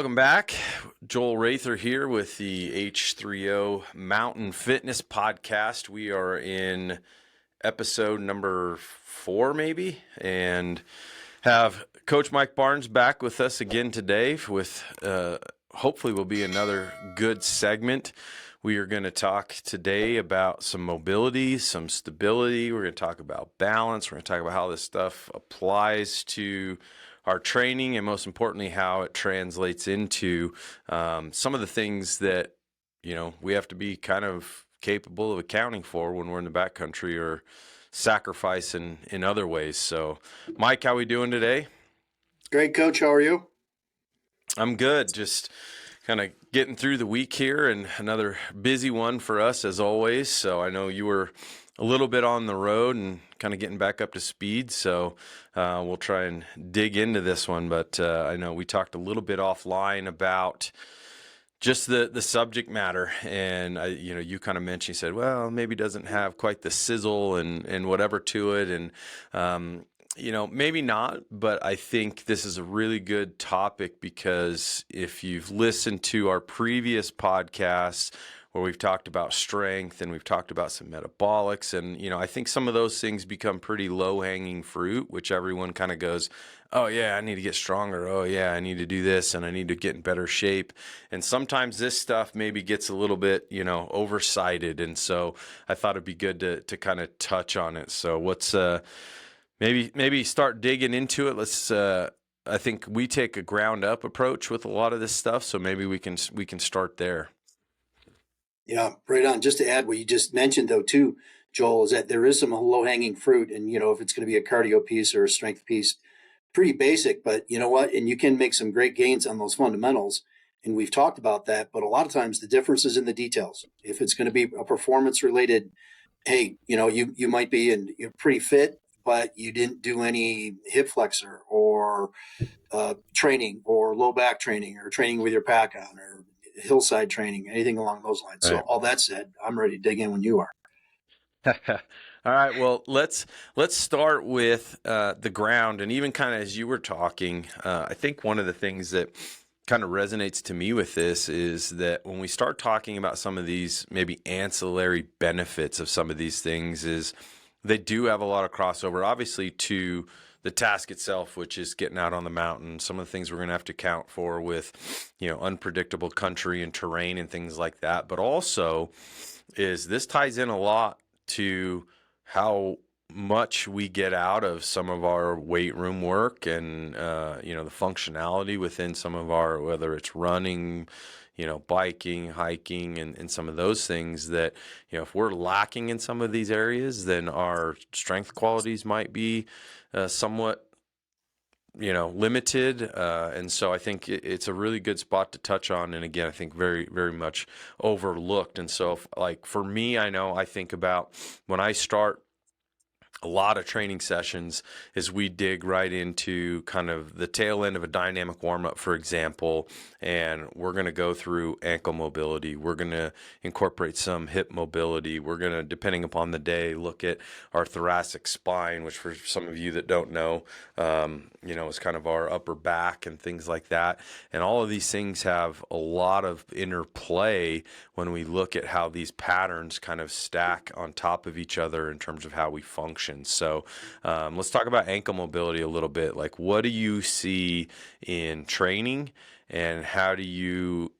Welcome back. Joel Rather here with the H3O Mountain Fitness Podcast. We are in episode number 4, maybe, and have Coach Mike Barnes back with us again today with hopefully will be another good segment. We are going to talk today about some mobility, some stability. We're going to talk about balance. We're going to talk about how this stuff applies to our training, and most importantly, how it translates into some of the things that, we have to be kind of capable of accounting for when we're in the backcountry or sacrifice in other ways. So, Mike, how we doing today? Great, Coach. How are you? I'm good. Just kind of getting through the week here, and another busy one for us as always. So I know you were a little bit on the road and kind of getting back up to speed. So we'll try and dig into this one. But I know we talked a little bit offline about just the subject matter, and you kind of mentioned, you said, well, maybe doesn't have quite the sizzle and whatever to it, and maybe not, but I think this is a really good topic because if you've listened to our previous podcasts where we've talked about strength and we've talked about some metabolics, and I think some of those things become pretty low-hanging fruit, which everyone kind of goes, oh yeah, I need to get stronger. Oh yeah, I need to do this and I need to get in better shape. And sometimes this stuff maybe gets a little bit, oversighted. And so I thought it'd be good to kind of touch on it. So what's maybe start digging into it. Let's I think we take a ground up approach with a lot of this stuff. So maybe we can start there. Yeah, right on. Just to add what you just mentioned, though, too, Joel, is that there is some low-hanging fruit. And, if it's going to be a cardio piece or a strength piece, pretty basic. But you know what? And you can make some great gains on those fundamentals. And we've talked about that. But a lot of times the difference is in the details. If it's going to be a performance-related, hey, you might be and you're pretty fit, but you didn't do any hip flexor or training or low back training or training with your pack on or hillside training, anything along those lines. So Right. all that said, I'm ready to dig in when you are. All right. Well, let's start with the ground, and even kind of as you were talking, I think one of the things that kind of resonates to me with this is that when we start talking about some of these maybe ancillary benefits of some of these things, is they do have a lot of crossover, obviously, to the task itself, which is getting out on the mountain. Some of the things we're going to have to account for with, unpredictable country and terrain and things like that. But also is this ties in a lot to how much we get out of some of our weight room work and, the functionality within some of our, whether it's running, biking, hiking, and some of those things that, if we're lacking in some of these areas, then our strength qualities might be somewhat, limited. And so I think it's a really good spot to touch on. And again, I think very, very much overlooked. And so for me, I think about when I start a lot of training sessions is we dig right into kind of the tail end of a dynamic warm-up, for example, and we're going to go through ankle mobility. We're going to incorporate some hip mobility. We're going to, depending upon the day, look at our thoracic spine, which for some of you that don't know, is kind of our upper back and things like that. And all of these things have a lot of interplay when we look at how these patterns kind of stack on top of each other in terms of how we function. So let's talk about ankle mobility a little bit. Like, what do you see in training, and how do you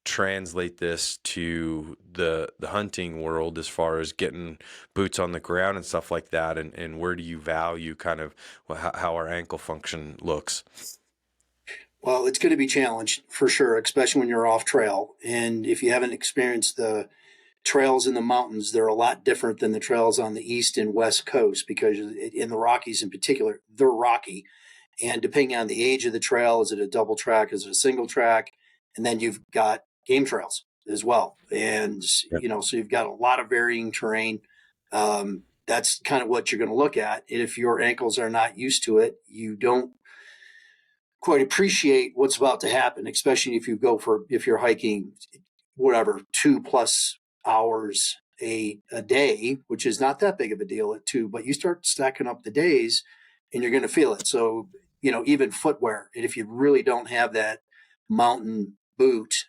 translate this to the hunting world as far as getting boots on the ground and stuff like that? And where do you value kind of how our ankle function looks? Well, it's going to be challenged for sure, especially when you're off trail. And if you haven't experienced the trails in the mountains, they're a lot different than the trails on the east and west coast, because in the Rockies in particular, they're rocky. And depending on the age of the trail, is it a double track? Is it a single track? And then you've got game trails as well. And, so you've got a lot of varying terrain. That's kind of what you're going to look at. And if your ankles are not used to it, you don't quite appreciate what's about to happen, especially if you're hiking, whatever, 2+ hours a day, which is not that big of a deal at 2, but you start stacking up the days and you're going to feel it. So, even footwear, and if you really don't have that mountain boot,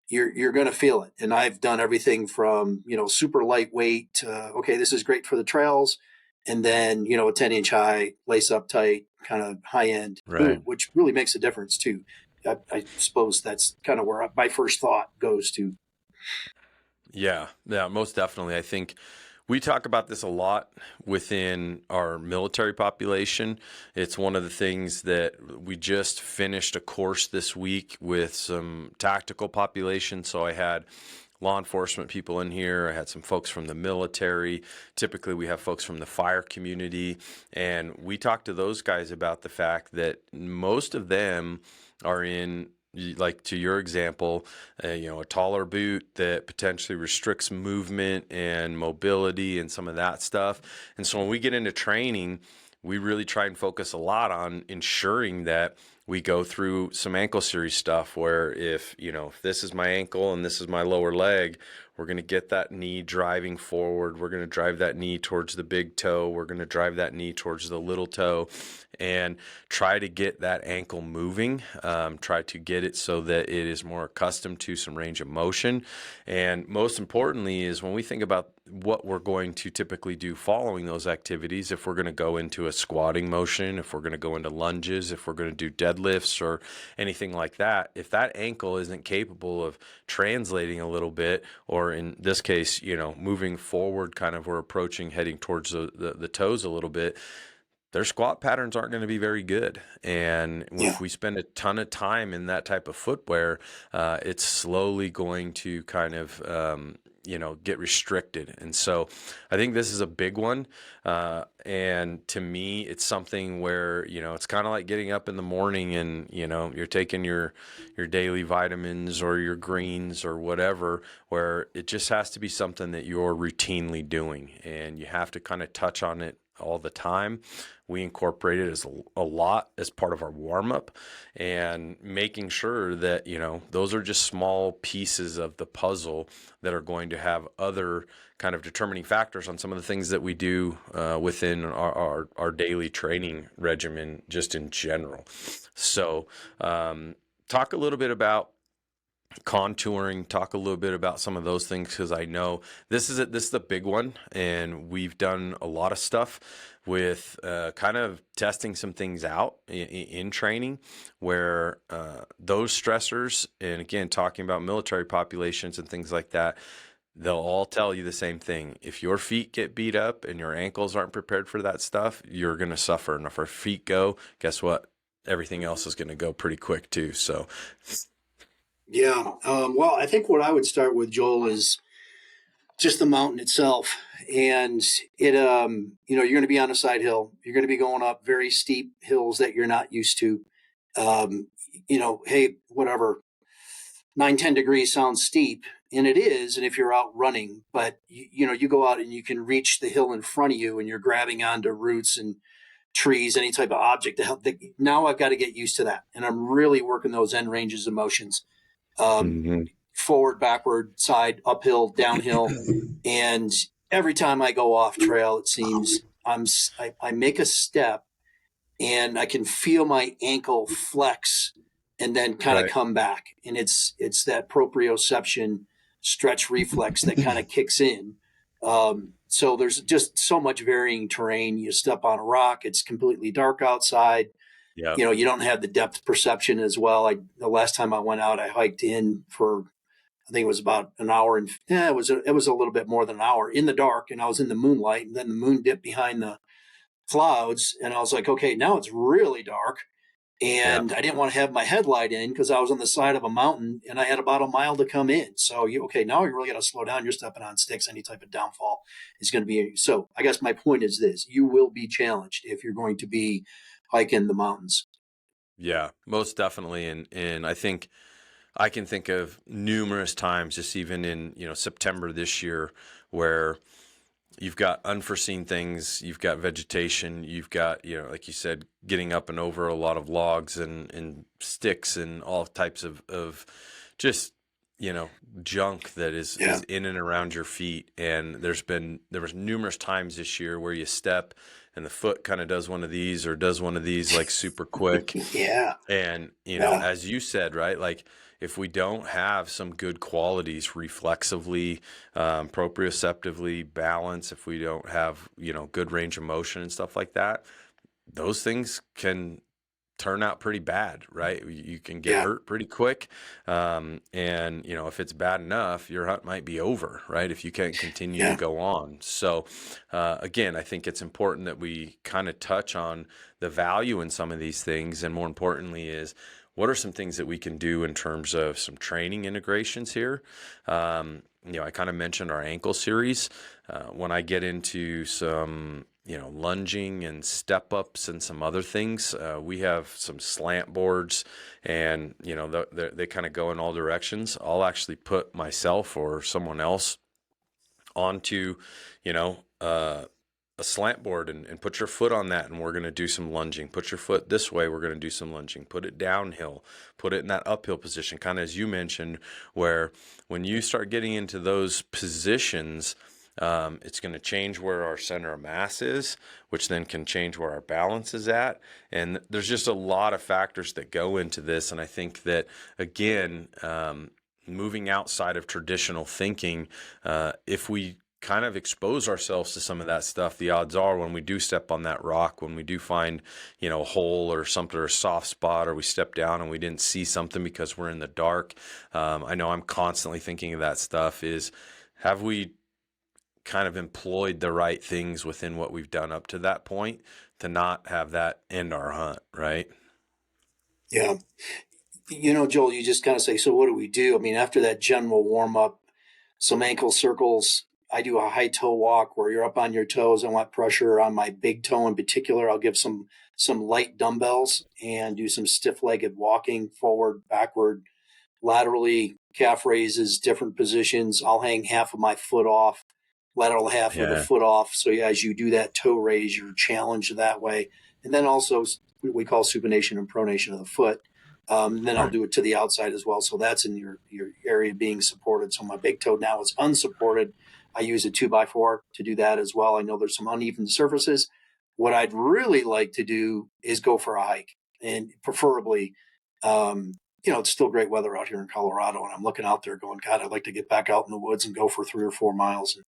you're going to feel it. And I've done everything from, super lightweight to, okay, this is great for the trails. And then, a 10-inch high, lace up tight, kind of high end Right. boot, which really makes a difference too. I suppose that's kind of where my first thought goes to. Yeah, yeah, most definitely. I think we talk about this a lot within our military population. It's one of the things that we just finished a course this week with some tactical population. So I had law enforcement people in here. I had some folks from the military. Typically, we have folks from the fire community. And we talked to those guys about the fact that most of them are in, like to your example, a taller boot that potentially restricts movement and mobility and some of that stuff. And so when we get into training, we really try and focus a lot on ensuring that we go through some ankle series stuff where if this is my ankle and this is my lower leg, we're going to get that knee driving forward. We're going to drive that knee towards the big toe. We're going to drive that knee towards the little toe and try to get that ankle moving. Try to get it so that it is more accustomed to some range of motion. And most importantly is when we think about what we're going to typically do following those activities, if we're going to go into a squatting motion, if we're going to go into lunges, if we're going to do deadlifts or anything like that, if that ankle isn't capable of translating a little bit, or in this case, moving forward, kind of we're approaching, heading towards the toes a little bit, their squat patterns aren't going to be very good. And Yeah. if we spend a ton of time in that type of footwear, it's slowly going to kind of, get restricted. And so I think this is a big one. And to me, it's something where, it's kind of like getting up in the morning and, you're taking your daily vitamins or your greens or whatever, where it just has to be something that you're routinely doing and you have to kind of touch on it all the time. We incorporate it as a lot as part of our warm up and making sure that, those are just small pieces of the puzzle that are going to have other kind of determining factors on some of the things that we do within our daily training regimen, just in general. So, talk a little bit about contouring, talk a little bit about some of those things, because I know this is the big one, and we've done a lot of stuff with kind of testing some things out in training where those stressors, and again talking about military populations and things like that, they'll all tell you the same thing. If your feet get beat up and your ankles aren't prepared for that stuff, you're going to suffer. And if our feet go, guess what? Everything else is going to go pretty quick too. So Yeah. Well, I think what I would start with, Joel, is just the mountain itself. And you're going to be on a side hill. You're going to be going up very steep hills that you're not used to. Hey, whatever, 9-10 degrees sounds steep, and it is. And if you're out running, but you go out and you can reach the hill in front of you and you're grabbing onto roots and trees, any type of object to help. Now I've got to get used to that. And I'm really working those end ranges of motions. Um, Mhm. Forward, backward, side, uphill, downhill, and every time I go off trail, it seems I make a step and I can feel my ankle flex and then kind of Right. come back, and it's that proprioception stretch reflex that kind of kicks in. So there's just so much varying terrain. You step on a rock, it's completely dark outside. Yep. You don't have the depth perception as well. The last time I went out, I hiked in for, I think it was about an hour, and it was a little bit more than an hour in the dark, and I was in the moonlight, and then the moon dipped behind the clouds, and I was like, okay, now it's really dark, Yeah. and I didn't want to have my headlight in because I was on the side of a mountain, and I had about a mile to come in. So now you really got to slow down. You're stepping on sticks. Any type of downfall is going to be. So I guess my point is this: you will be challenged if you're going to be hiking the mountains. Yeah, most definitely. And I think I can think of numerous times, just even in, September this year, where you've got unforeseen things, you've got vegetation, you've got, like you said, getting up and over a lot of logs and sticks and all types of just, junk that Yeah. is in and around your feet. And there was numerous times this year where you step and the foot kind of does one of these or does one of these like super quick. Yeah. And, Yeah. as you said, right, like if we don't have some good qualities reflexively, proprioceptively, balance, if we don't have, good range of motion and stuff like that, those things can turn out pretty bad, right? You can get Yeah. hurt pretty quick. And, if it's bad enough, your hunt might be over, right? If you can't continue to Yeah. go on. So, again, I think it's important that we kind of touch on the value in some of these things. And more importantly is, what are some things that we can do in terms of some training integrations here? I kind of mentioned our ankle series. When I get into some, lunging and step ups and some other things, we have some slant boards and, they kind of go in all directions. I'll actually put myself or someone else onto, you know, uh, a slant board and put your foot on that and we're going to do some lunging. Put your foot this way, we're going to do some lunging. Put it downhill, put it in that uphill position, kind of as you mentioned, where when you start getting into those positions, it's going to change where our center of mass is, which then can change where our balance is at. And there's just a lot of factors that go into this. And I think that, again, moving outside of traditional thinking, if we kind of expose ourselves to some of that stuff, the odds are when we do step on that rock, when we do find, a hole or something or a soft spot, or we step down and we didn't see something because we're in the dark. I know I'm constantly thinking of that stuff is, have we kind of employed the right things within what we've done up to that point to not have that end our hunt, right? Yeah. Joel, you just kind of say, so what do we do? I mean, after that general warm up, some ankle circles. I do a high toe walk where you're up on your toes. I want pressure on my big toe in particular. I'll give some light dumbbells and do some stiff legged walking forward, backward, laterally, calf raises, different positions. I'll hang half of my foot off, lateral half of the Yeah. foot off. So as you do that toe raise, you're challenged that way. And then also we call supination and pronation of the foot. Then I'll Right. do it to the outside as well. So that's in your area being supported. So my big toe now is unsupported. I use a 2x4 to do that as well. I know there's some uneven surfaces. What I'd really like to do is go for a hike, and preferably, it's still great weather out here in Colorado, and I'm looking out there going, God, I'd like to get back out in the woods and go for 3 or 4 miles and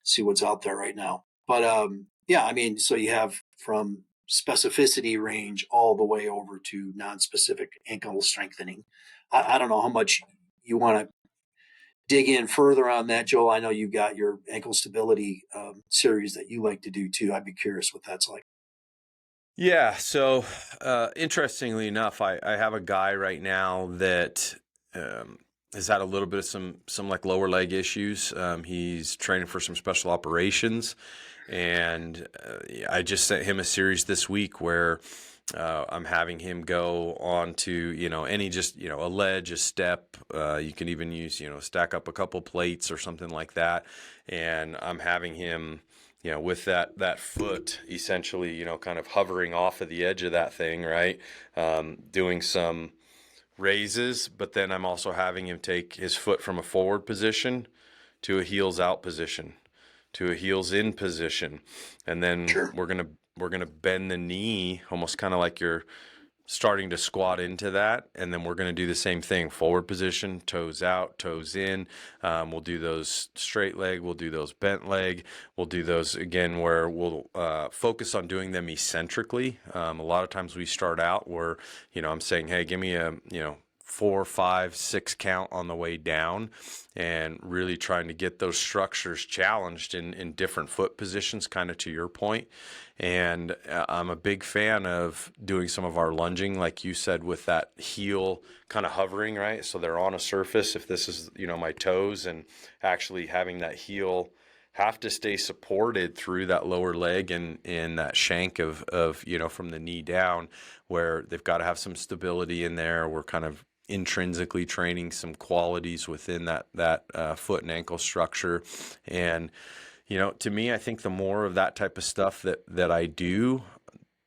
see what's out there right now. But yeah, I mean, so you have from specificity range all the way over to non-specific ankle strengthening. I don't know how much you want to dig in further on that, Joel. I know you've got your ankle stability series that you like to do too. I'd be curious what that's like. Yeah. So, interestingly enough, I have a guy right now that um, has had a little bit of some like lower leg issues. He's training for some special operations, and I just sent him a series this week where I'm having him go on to any just a ledge, a step. You can even use stack up a couple plates or something like that, and I'm having him with that foot essentially, kind of hovering off of the edge of that thing, right? Doing some raises, but then I'm also having him take his foot from a forward position to a heels out position, to a heels in position, and then Sure. we're gonna bend the knee, almost kind of like you're starting to squat into that, and then we're going to do the same thing: forward position, toes out, toes in. We'll do those straight leg, we'll do those bent leg, we'll do those again where we'll focus on doing them eccentrically. A lot of times we start out where I'm saying, hey, give me a 4, 5, 6 count on the way down, and really trying to get those structures challenged in different foot positions, kind of to your point. And I'm a big fan of doing some of our lunging, like you said, with that heel kind of hovering, right? So they're on a surface. If this is, my toes, and actually having that heel have to stay supported through that lower leg and that shank of from the knee down, where they've got to have some stability in there. We're kind of intrinsically training some qualities within that foot and ankle structure. And to me, I think the more of that type of stuff that I do,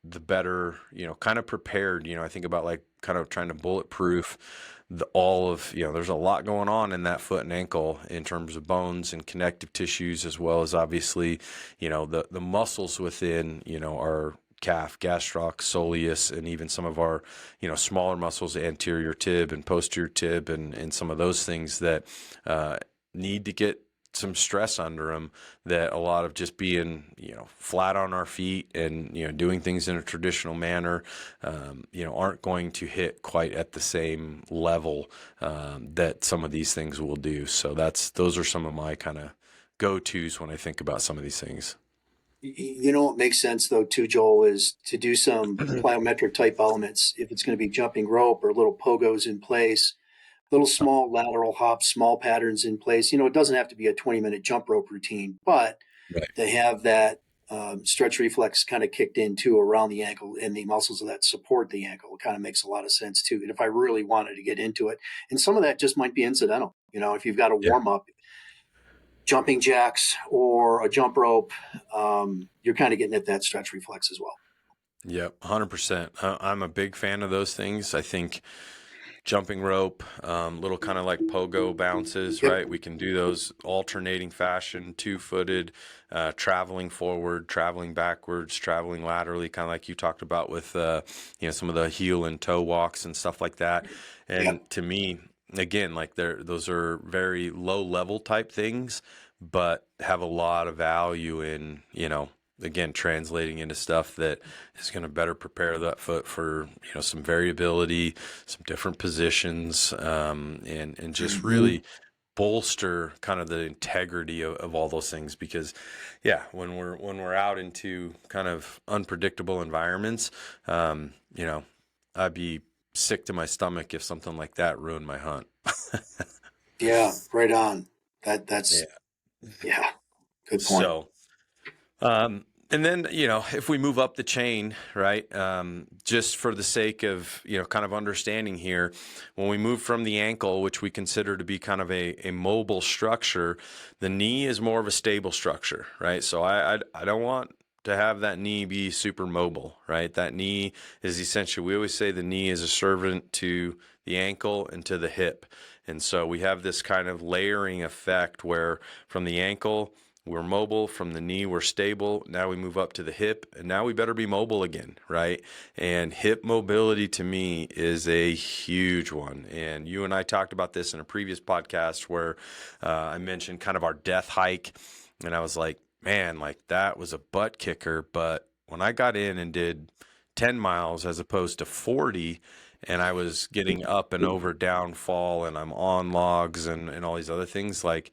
the better, kind of prepared, I think about like kind of trying to bulletproof all of, there's a lot going on in that foot and ankle in terms of bones and connective tissues, as well as obviously, the muscles within, our calf, gastroc, soleus, and even some of our, smaller muscles, anterior tib and posterior tib, and some of those things that need to get some stress under them, that a lot of just being, flat on our feet and, doing things in a traditional manner, aren't going to hit quite at the same level that some of these things will do. So those are some of my kind of go-tos when I think about some of these things. You know what makes sense though too, Joel, is to do some plyometric type elements. If it's going to be jumping rope or little pogos in place, little small lateral hops, small patterns in place. It doesn't have to be a 20-minute jump rope routine, but Right. to have that stretch reflex kind of kicked in too around the ankle and the muscles that support the ankle, it kind of makes a lot of sense too. And if I really wanted to get into it, and some of that just might be incidental, if you've got a Yeah. warm up, jumping jacks or a jump rope, you're kind of getting at that stretch reflex as well. Yep. 100%. I'm a big fan of those things. I think jumping rope, little kind of like pogo bounces, Yep. right? We can do those alternating fashion, two-footed, traveling forward, traveling backwards, traveling laterally, kind of like you talked about with, some of the heel and toe walks and stuff like that. And Yep. to me, again, like those are very low level type things, but have a lot of value in, again, translating into stuff that is going to better prepare that foot for, some variability, some different positions, and just Mm-hmm. really bolster kind of the integrity of all those things. Because yeah, when we're out into kind of unpredictable environments, I'd be sick to my stomach if something like that ruined my hunt. Yeah, right on. That's Yeah. yeah, good point. So and then, if we move up the chain, right, just for the sake of, kind of understanding here, when we move from the ankle, which we consider to be kind of a mobile structure, the knee is more of a stable structure, right? So I don't want to have that knee be super mobile, right? That knee is essentially, we always say the knee is a servant to the ankle and to the hip. And so we have this kind of layering effect where from the ankle, we're mobile, from the knee, we're stable. Now we move up to the hip, and now we better be mobile again, right? And hip mobility to me is a huge one. And you and I talked about this in a previous podcast where I mentioned kind of our death hike. And I was like, man, like that was a butt kicker. But when I got in and did 10 miles as opposed to 40, and I was getting up and over downfall, and I'm on logs and all these other things, like,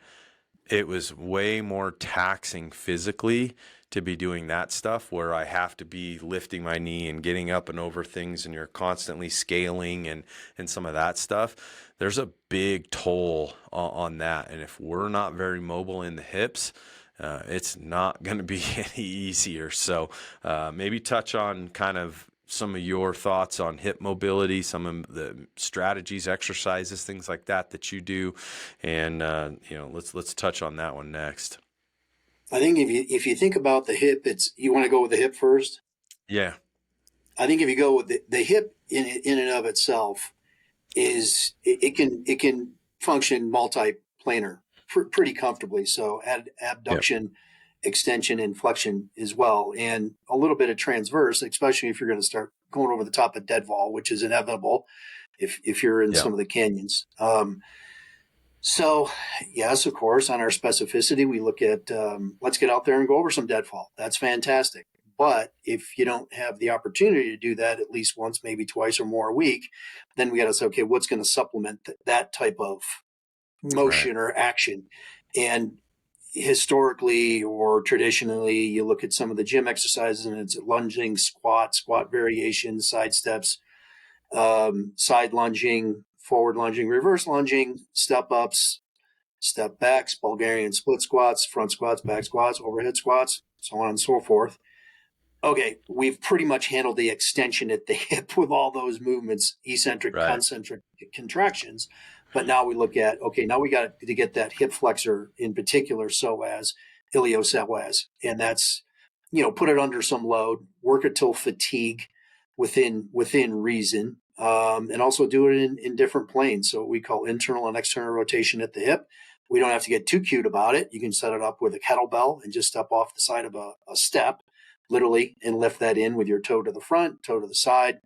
it was way more taxing physically to be doing that stuff where I have to be lifting my knee and getting up and over things, and you're constantly scaling and some of that stuff. There's a big toll on that. And if we're not very mobile in the hips, it's not going to be any easier. So maybe touch on kind of some of your thoughts on hip mobility, some of the strategies, exercises, things like that you do, and let's touch on that one next. I think if you think about the hip, it's you want to go with the hip first. Yeah, I think if you go with the hip in and of itself is it can function multiplanar pretty comfortably. So add yeah, abduction, extension, and flexion as well, and a little bit of transverse, especially if you're going to start going over the top of deadfall, which is inevitable if you're in yeah, some of the canyons. So, yes, of course, on our specificity, we look at let's get out there and go over some deadfall. That's fantastic. But if you don't have the opportunity to do that at least once, maybe twice or more a week, then we got to say, okay, what's going to supplement that type of right, motion or action? And historically or traditionally, you look at some of the gym exercises and it's lunging, squat variations, side steps, side lunging, forward lunging, reverse lunging, step ups, step backs, Bulgarian split squats, front squats, back squats, overhead squats, so on and so forth. Okay, we've pretty much handled the extension at the hip with all those movements, eccentric, right, concentric contractions. But now we look at, okay, now we got to get that hip flexor in particular, psoas, iliopsoas. And that's, put it under some load, work it till fatigue within reason. and also do it in different planes. So we call internal and external rotation at the hip. We don't have to get too cute about it. You can set it up with a kettlebell and just step off the side of a step, literally, and lift that in with your toe to the front, toe to the side.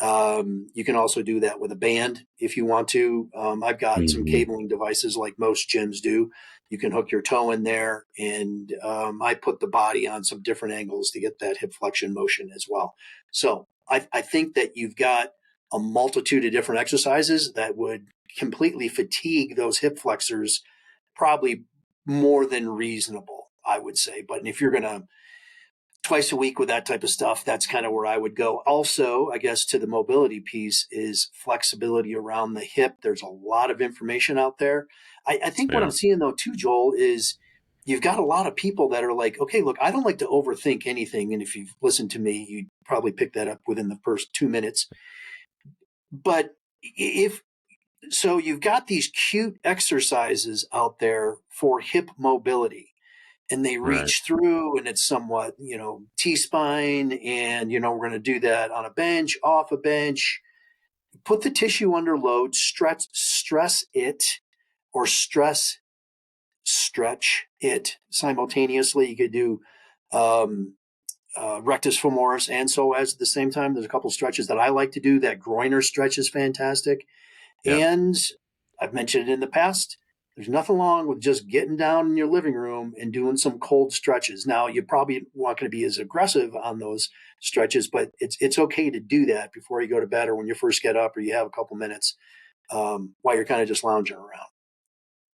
You can also do that with a band if you want to. I've got some Hmm. cabling devices like most gyms do. You can hook your toe in there, and I put the body on some different angles to get that hip flexion motion as well. So I think that you've got a multitude of different exercises that would completely fatigue those hip flexors, probably more than reasonable, I would say. But if you're going to twice a week with that type of stuff, that's kind of where I would go. Also, I guess to the mobility piece is flexibility around the hip. There's a lot of information out there. I think what Yeah. I'm seeing though too, Joel, is you've got a lot of people that are like, okay, look, I don't like to overthink anything. And if you've listened to me, you'd probably pick that up within the first 2 minutes. But if so, you've got these cute exercises out there for hip mobility, and they Right. reach through, and it's somewhat, T-spine, and we're going to do that on a bench, off a bench. Put the tissue under load, stress it, or stretch it simultaneously. You could do um, rectus femoris and psoas at the same time. There's a couple stretches that I like to do. That groiner stretch is fantastic. Yeah. And I've mentioned it in the past. There's nothing wrong with just getting down in your living room and doing some cold stretches. Now, you probably not going to be as aggressive on those stretches, but it's okay to do that before you go to bed or when you first get up or you have a couple minutes while you're kind of just lounging around.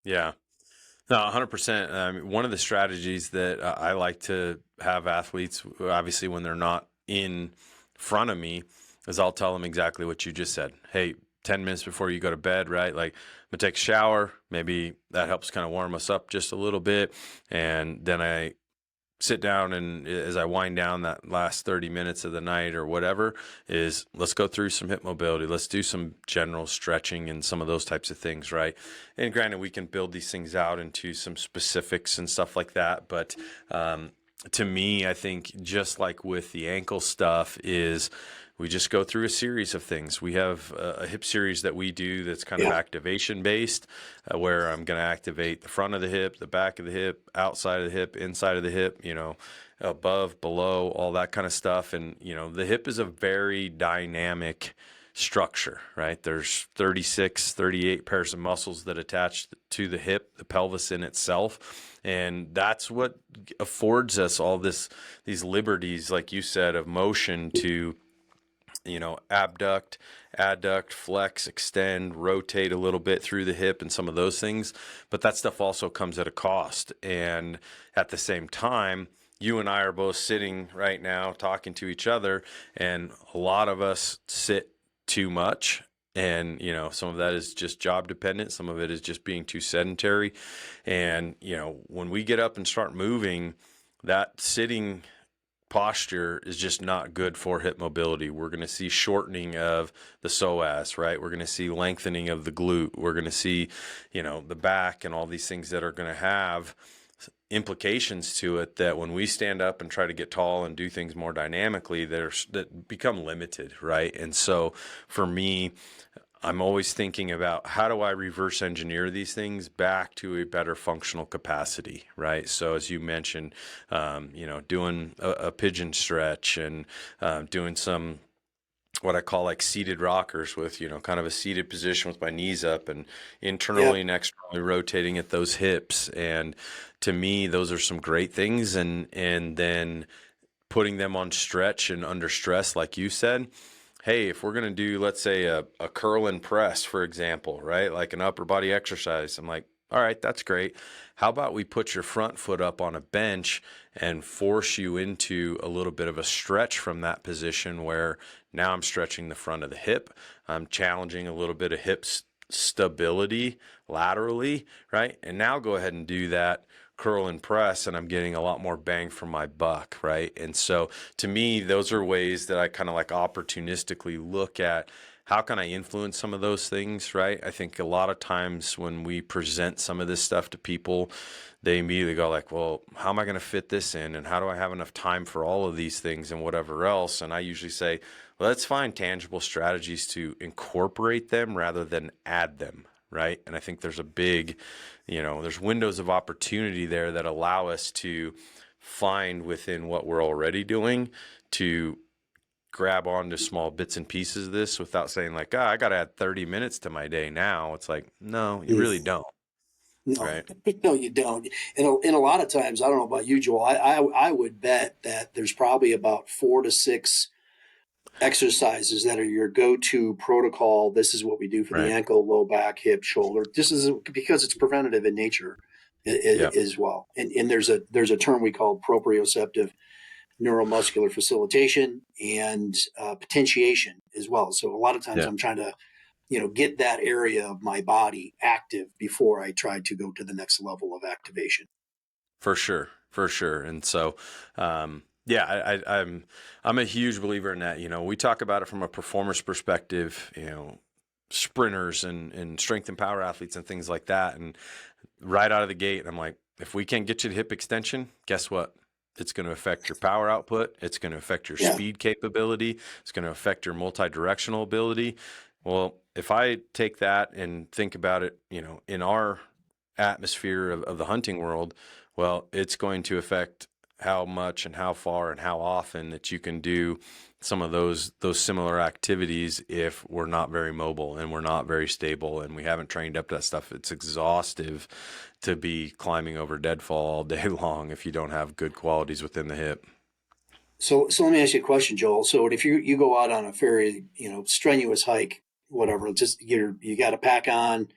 Yeah. No, 100%. One of the strategies that I like to have athletes, obviously, when they're not in front of me, is I'll tell them exactly what you just said. Hey, 10 minutes before you go to bed, right? Like, I'm going to take a shower. Maybe that helps kind of warm us up just a little bit. And then I sit down, and as I wind down that last 30 minutes of the night or whatever, is let's go through some hip mobility. Let's do some general stretching and some of those types of things, right? And granted, we can build these things out into some specifics and stuff like that. But to me, I think just like with the ankle stuff is we just go through a series of things. We have a hip series that we do that's kind of Yeah. activation based, where I'm going to activate the front of the hip, the back of the hip, outside of the hip, inside of the hip, above, below, all that kind of stuff. And, the hip is a very dynamic structure, right? There's 36, 38 pairs of muscles that attach to the hip, the pelvis in itself. And that's what affords us all these liberties, like you said, of motion to abduct, adduct, flex, extend, rotate a little bit through the hip and some of those things. But that stuff also comes at a cost. And at the same time, you and I are both sitting right now talking to each other, and a lot of us sit too much. And, some of that is just job dependent. Some of it is just being too sedentary. And, when we get up and start moving, that sitting posture is just not good for hip mobility. We're going to see shortening of the psoas, right? We're going to see lengthening of the glute. We're going to see, the back and all these things that are going to have implications to it that when we stand up and try to get tall and do things more dynamically, that become limited, right? And so for me, I'm always thinking about how do I reverse engineer these things back to a better functional capacity, right? So as you mentioned, doing a pigeon stretch and doing some what I call like seated rockers with, kind of a seated position with my knees up and Yeah. internally and externally rotating at those hips. And to me, those are some great things. And then putting them on stretch and under stress, like you said. Hey, if we're going to do, let's say, a curl and press, for example, right? Like an upper body exercise, I'm like, all right, that's great. How about we put your front foot up on a bench and force you into a little bit of a stretch from that position where now I'm stretching the front of the hip. I'm challenging a little bit of stability laterally, right? And now go ahead and do that curl and press, and I'm getting a lot more bang for my buck, right? And so to me, those are ways that I kind of like opportunistically look at how can I influence some of those things, right? I think a lot of times when we present some of this stuff to people, they immediately go like, well, how am I going to fit this in? And how do I have enough time for all of these things and whatever else? And I usually say, Well, let's find tangible strategies to incorporate them rather than add them, right? And I think there's a big, there's windows of opportunity there that allow us to find within what we're already doing to grab onto small bits and pieces of this without saying like, I got to add 30 minutes to my day now. It's like, no, you really Mm. don't, No, right? no, you don't. And a lot of times, I don't know about you, Joel. I would bet that there's probably about 4 to 6 exercises that are your go-to protocol. This is what we do for the Right. ankle, low back, hip, shoulder. This is because it's preventative in nature Yeah, as well. And there's a term we call proprioceptive neuromuscular facilitation and potentiation as well. So a lot of times yeah, I'm trying to get that area of my body active before I try to go to the next level of activation. for sure. For sure. And so, yeah, I'm a huge believer in that. We talk about it from a performance perspective, sprinters and strength and power athletes and things like that. And right out of the gate, I'm like, if we can't get you to hip extension, guess what? It's going to affect your power output. It's going to affect your Yeah. speed capability. It's going to affect your multi-directional ability. Well, if I take that and think about it, in our atmosphere of the hunting world, well, it's going to affect how much and how far and how often that you can do some of those similar activities if we're not very mobile and we're not very stable and we haven't trained up to that stuff. It's exhaustive to be climbing over deadfall all day long if you don't have good qualities within the hip. So let me ask you a question, Joel. So if you go out on a very strenuous hike, whatever, just you got a pack on,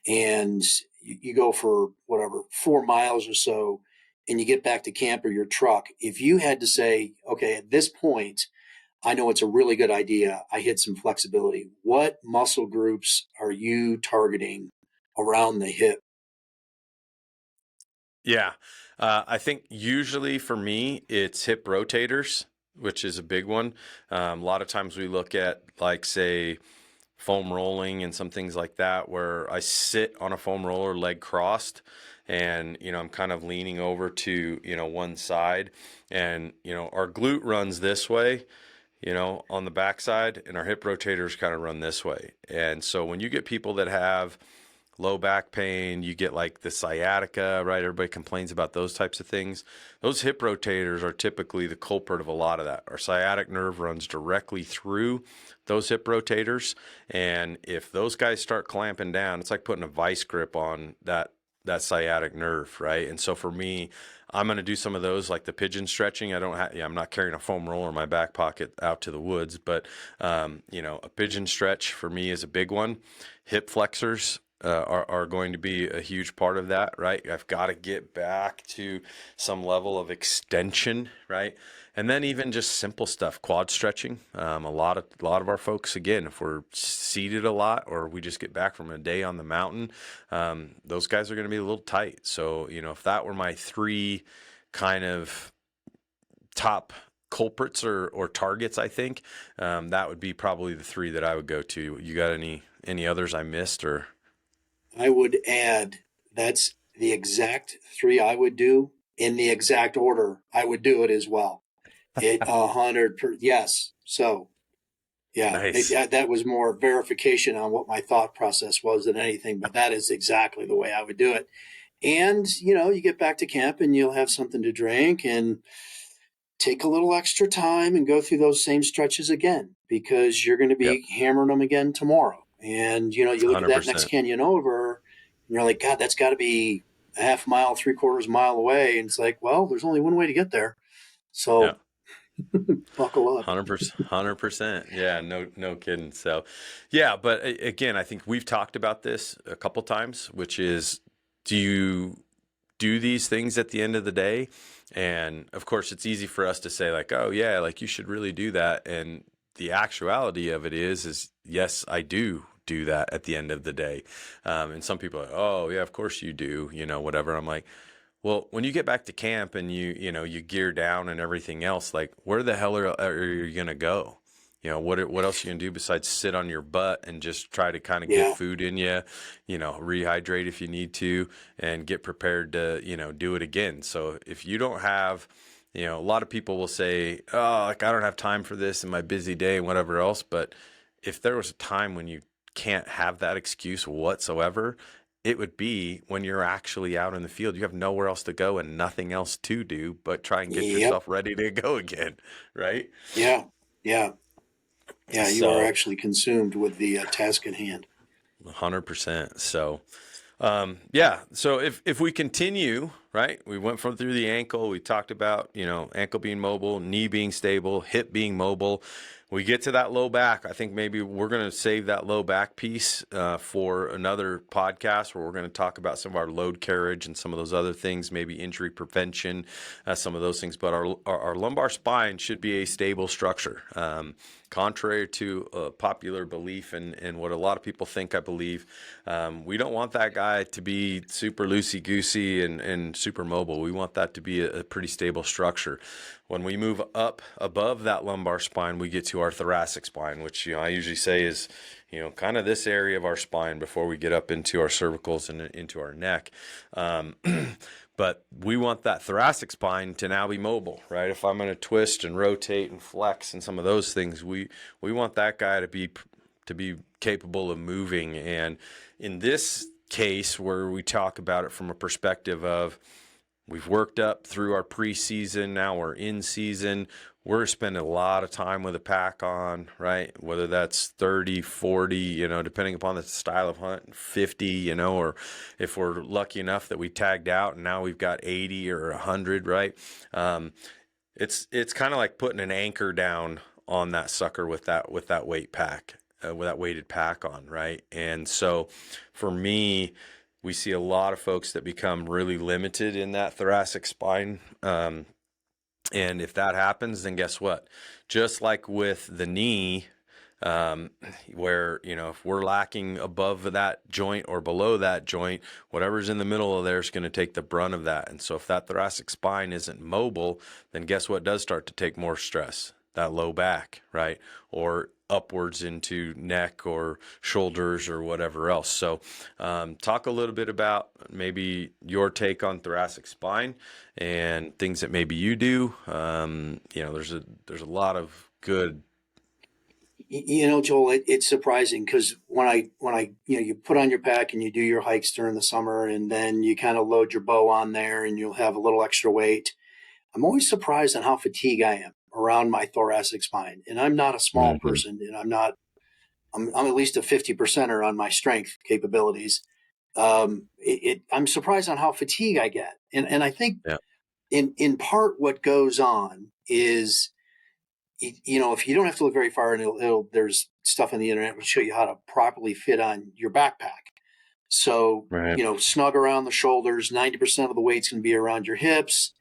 and you go for whatever 4 miles or so, and you get back to camp or your truck. If you had to say, okay, at this point, I know it's a really good idea. I hit some flexibility. What muscle groups are you targeting around the hip? Yeah. I think usually for me, it's hip rotators, which is a big one. A lot of times we look at, like, say, foam rolling and some things like that, where I sit on a foam roller, leg crossed, and, I'm kind of leaning over to, one side. And, our glute runs this way, on the backside, and our hip rotators kind of run this way. And so when you get people that have low back pain, you get like the sciatica, right? Everybody complains about those types of things. Those hip rotators are typically the culprit of a lot of that. Our sciatic nerve runs directly through those hip rotators. And if those guys start clamping down, it's like putting a vice grip on that sciatic nerve, right? And so for me, I'm going to do some of those, like the pigeon stretching. I'm not carrying a foam roller in my back pocket out to the woods, but a pigeon stretch for me is a big one. Hip flexors are going to be a huge part of that, right? I've got to get back to some level of extension, right? And then even just simple stuff, quad stretching. A lot of our folks, again, if we're seated a lot or we just get back from a day on the mountain, those guys are going to be a little tight. So, if that were my three kind of top culprits or targets, I think that would be probably the three that I would go to. You got any others I missed or? I would add that's the exact three I would do in the exact order I would do it as well. It 100 yes. So yeah, Nice. that was more verification on what my thought process was than anything, but that is exactly the way I would do it. And you get back to camp and you'll have something to drink and take a little extra time and go through those same stretches again because you're going to Yep. be hammering them again tomorrow. And you look at that next 100%. canyon over, and you're like, God, that's got to be a half mile, 3/4 mile away. And it's like, well, there's only one way to get there. Yeah. So buckle up. 100%. 100%. Yeah, no kidding. So, yeah, but again, I think we've talked about this a couple times, which is, do you do these things at the end of the day? And of course, it's easy for us to say like, oh yeah, like you should really do that. And the actuality of it is yes, I do that at the end of the day. And some people are like, oh yeah, of course you do, whatever. I'm like, well, when you get back to camp and you gear down and everything else, like where the hell are you gonna go? What else you gonna do besides sit on your butt and just try to kind of get Yeah. food in you, rehydrate if you need to, and get prepared to do it again. So if you don't have A lot of people will say, "Oh, like I don't have time for this in my busy day and whatever else." But if there was a time when you can't have that excuse whatsoever, it would be when you're actually out in the field. You have nowhere else to go and nothing else to do but try and get Yep. yourself ready to go again, right? Yeah. Yeah. Yeah. You are So, actually consumed with the task at hand. 100%. So, yeah. So if we continue, right, we went from through the ankle. We talked about ankle being mobile, knee being stable, hip being mobile. We get to that low back. I think maybe we're going to save that low back piece for another podcast where we're going to talk about some of our load carriage and some of those other things, maybe injury prevention, some of those things. But our lumbar spine should be a stable structure. Contrary to popular belief and what a lot of people think, I believe, we don't want that guy to be super loosey goosey and super mobile. We want that to be a pretty stable structure. When we move up above that lumbar spine, we get to our thoracic spine, which I usually say is kind of this area of our spine before we get up into our cervicals and into our neck. Um, but we want that thoracic spine to now be mobile, right? If I'm going to twist and rotate and flex and some of those things, we want that guy to be capable of moving. And in this case, where we talk about it from a perspective of we've worked up through our preseason, now we're in season, we're spending a lot of time with a pack on, right? Whether that's 30, 40, depending upon the style of hunt, 50, or if we're lucky enough that we tagged out and now we've got 80 or 100, right? Um, it's kind of like putting an anchor down on that sucker with that weight pack, with that weighted pack on, right? And so for me, we see a lot of folks that become really limited in that thoracic spine. And if that happens, then guess what? Just like with the knee, um, where, if we're lacking above that joint or below that joint, whatever's in the middle of there is going to take the brunt of that. And so if that thoracic spine isn't mobile, then guess what does start to take more stress? That low back, right? Or upwards into neck or shoulders or whatever else. So, talk a little bit about maybe your take on thoracic spine and things that maybe you do. There's a lot of good. Joel, it's surprising because when I, you put on your pack and you do your hikes during the summer, and then you kind of load your bow on there, and you'll have a little extra weight. I'm always surprised on how fatigued I am around my thoracic spine, and I'm not a small Mhm. person, and I'm at least a 50%er on my strength capabilities. I'm surprised on how fatigued I get, and I think Yeah. in part what goes on is, if you don't have to look very far, and there's stuff on the internet will show you how to properly fit on your backpack. So, Right. snug around the shoulders, 90% of the weight's going to be around your hips.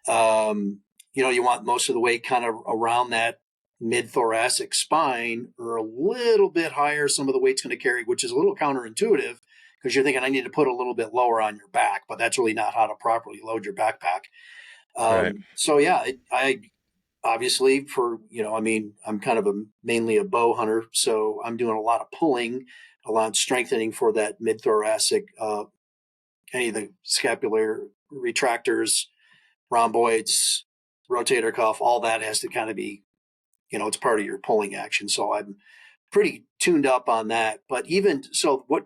You want most of the weight kind of around that mid thoracic spine, or a little bit higher. Some of the weight's going to carry, which is a little counterintuitive because you're thinking I need to put a little bit lower on your back, but that's really not how to properly load your backpack. Right. So yeah, I obviously I'm kind of mainly a bow hunter, so I'm doing a lot of pulling, a lot of strengthening for that mid thoracic, any of the scapular retractors, rhomboids, rotator cuff, all that has to kind of be, it's part of your pulling action. So I'm pretty tuned up on that. But even so, let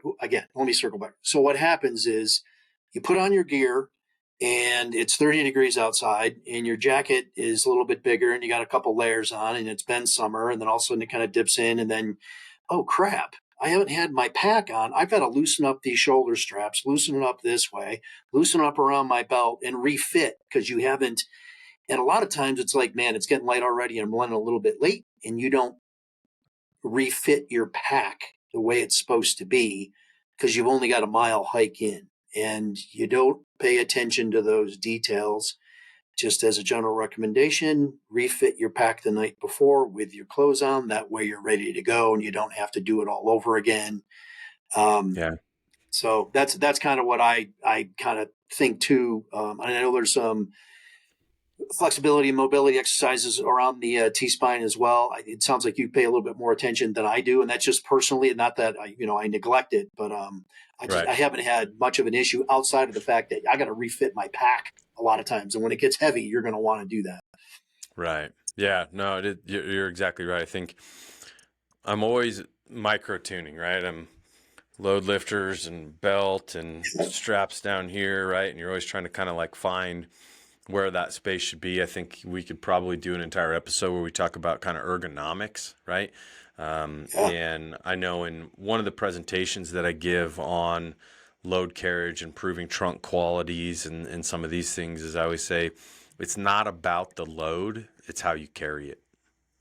me circle back. So what happens is you put on your gear and it's 30 degrees outside and your jacket is a little bit bigger and you got a couple layers on and it's been summer, and then all of a sudden it kind of dips in, and then, oh crap, I haven't had my pack on. I've got to loosen up these shoulder straps, loosen it up this way, loosen up around my belt and refit because you haven't. And a lot of times it's like, man, it's getting light already and I'm running a little bit late, and you don't refit your pack the way it's supposed to be because you've only got a mile hike in, and you don't pay attention to those details. Just as a general recommendation, refit your pack the night before with your clothes on. That way you're ready to go and you don't have to do it all over again. Um, Yeah. so that's kind of what I kind of think too. And I know there's some flexibility and mobility exercises around the T-spine as well. It sounds like you pay a little bit more attention than I do, and that's just personally, not that I neglect it, but Right. I haven't had much of an issue outside of the fact that I got to refit my pack a lot of times, and when it gets heavy, you're going to want to do that. Right. Yeah. No, you're exactly right. I think I'm always micro tuning, right? I'm load lifters and belt and straps down here, right? And you're always trying to kind of like find where that space should be. I think we could probably do an entire episode where we talk about kind of ergonomics, right? Yeah, And I know in one of the presentations that I give on load carriage, improving trunk qualities, and some of these things, is I always say it's not about the load, it's how you carry it.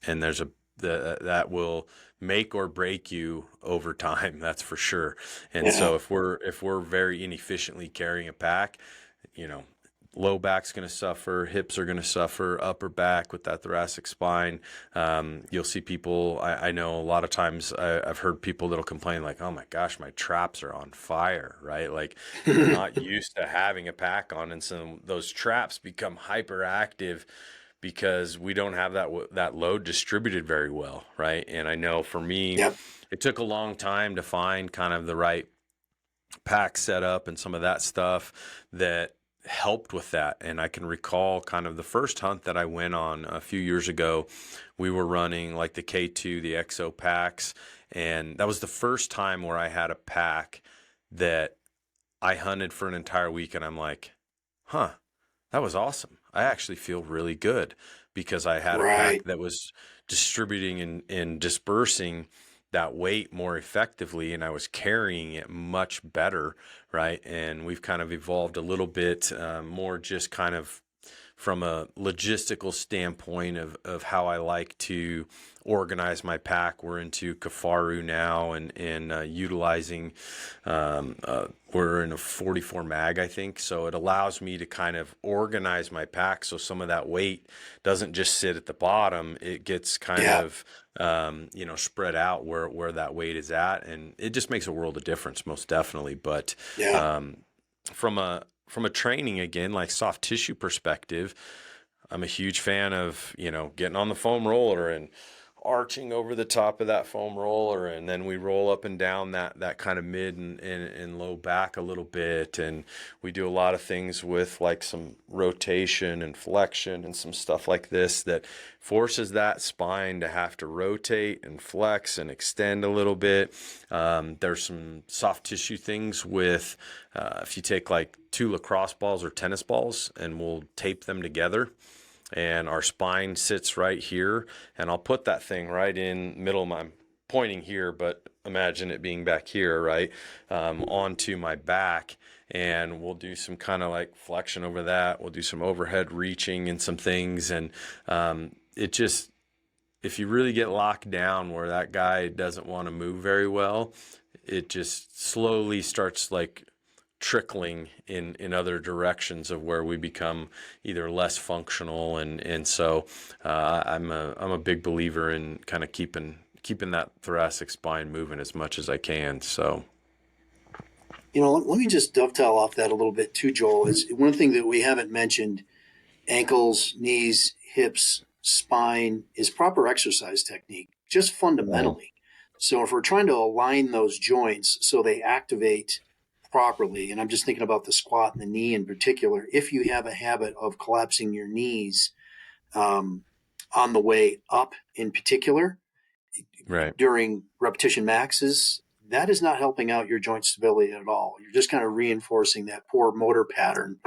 And that will make or break you over time, that's for sure. And yeah, so if we're very inefficiently carrying a pack, you know, low back's going to suffer, hips are going to suffer, upper back with that thoracic spine. You'll see people, I know a lot of times I've heard people that'll complain like, oh my gosh, my traps are on fire, right? Like they're not used to having a pack on. And so those traps become hyperactive because we don't have that load distributed very well, right? And I know for me, yep, it took a long time to find kind of the right pack setup and some of that stuff that helped with that. And I can recall kind of the first hunt that I went on a few years ago. We were running like the K2, the XO packs, and that was the first time where I had a pack that I hunted for an entire week, and I'm like, huh, that was awesome. I actually feel really good because I had a pack right, that was distributing and dispersing that weight more effectively, and I was carrying it much better, right? And we've kind of evolved a little bit more just kind of from a logistical standpoint of how I like to organize my pack. We're into Kafaru now and utilizing, we're in a 44 mag, I think. So it allows me to kind of organize my pack so some of that weight doesn't just sit at the bottom. It gets kind yeah, of, spread out where that weight is at. And it just makes a world of difference, most definitely. But yeah. um, from a training again, like soft tissue perspective, I'm a huge fan of, getting on the foam roller and arching over the top of that foam roller, and then we roll up and down that kind of mid and low back a little bit. And we do a lot of things with like some rotation and flexion and some stuff like this that forces that spine to have to rotate and flex and extend a little bit. There's some soft tissue things with if you take like two lacrosse balls or tennis balls and we'll tape them together, and our spine sits right here, and I'll put that thing right in middle of my, I'm pointing here, but imagine it being back here, right? Onto my back, and we'll do some kind of like flexion over that. We'll do some overhead reaching and some things. And it just, if you really get locked down where that guy doesn't want to move very well, it just slowly starts like trickling in other directions of where we become either less functional. And so I'm a big believer in kind of keeping that thoracic spine moving as much as I can. So Let me just dovetail off that a little bit too, Joel. Is one thing that we haven't mentioned: ankles, knees, hips, spine, is proper exercise technique, just Mhm. fundamentally. So if we're trying to align those joints so they activate properly, and I'm just thinking about the squat and the knee in particular, if you have a habit of collapsing your knees um, on the way up in particular, Right. during repetition maxes, that is not helping out your joint stability at all. You're just kind of reinforcing that poor motor pattern.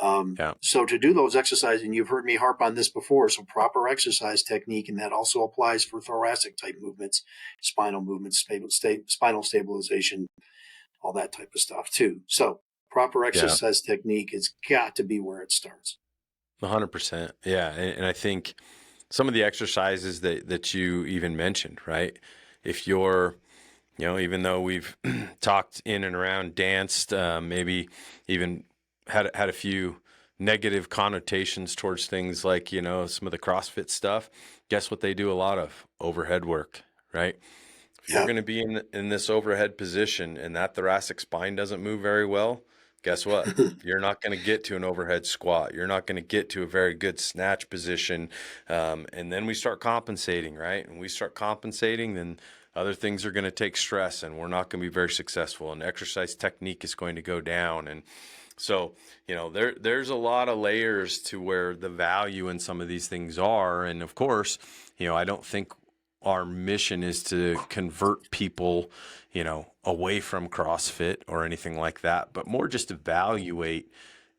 Yeah. So to do those exercises, and you've heard me harp on this before, so proper exercise technique, and that also applies for thoracic type movements, spinal movements, spinal stabilization, all that type of stuff too. So proper Yeah. exercise technique has got to be where it starts. 100%. Yeah. And I think some of the exercises that you even mentioned, right? If you're, even though we've talked in and around, danced, maybe even had a few negative connotations towards things like, some of the CrossFit stuff. Guess what they do a lot of? Overhead work, right? If you're Yeah, going to be in this overhead position and that thoracic spine doesn't move very well, guess what? You're not going to get to an overhead squat. You're not going to get to a very good snatch position. And then we start compensating, right? And we start compensating, then other things are going to take stress and we're not going to be very successful. And exercise technique is going to go down. And so, there's a lot of layers to where the value in some of these things are. And of course, I don't think our mission is to convert people, away from CrossFit or anything like that, but more just evaluate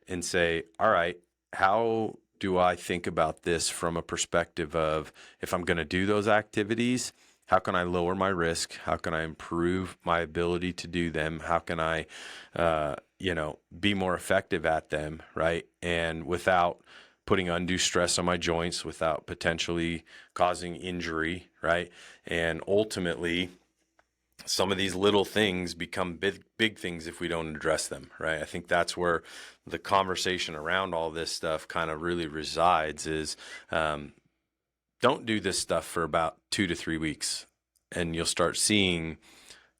and say, all right, how do I think about this from a perspective of if I'm going to do those activities, how can I lower my risk? How can I improve my ability to do them? How can I, be more effective at them, right? And without putting undue stress on my joints, without potentially causing injury, right? And ultimately, some of these little things become big things if we don't address them, right? I think that's where the conversation around all this stuff kind of really resides is don't do this stuff for about 2 to 3 weeks and you'll start seeing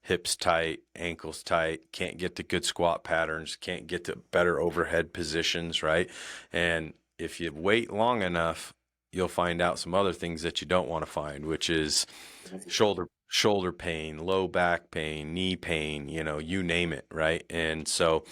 hips tight, ankles tight, can't get to good squat patterns, can't get to better overhead positions, right? And if you wait long enough, you'll find out some other things that you don't want to find, which is shoulder pain, low back pain, knee pain, you name it, right? And so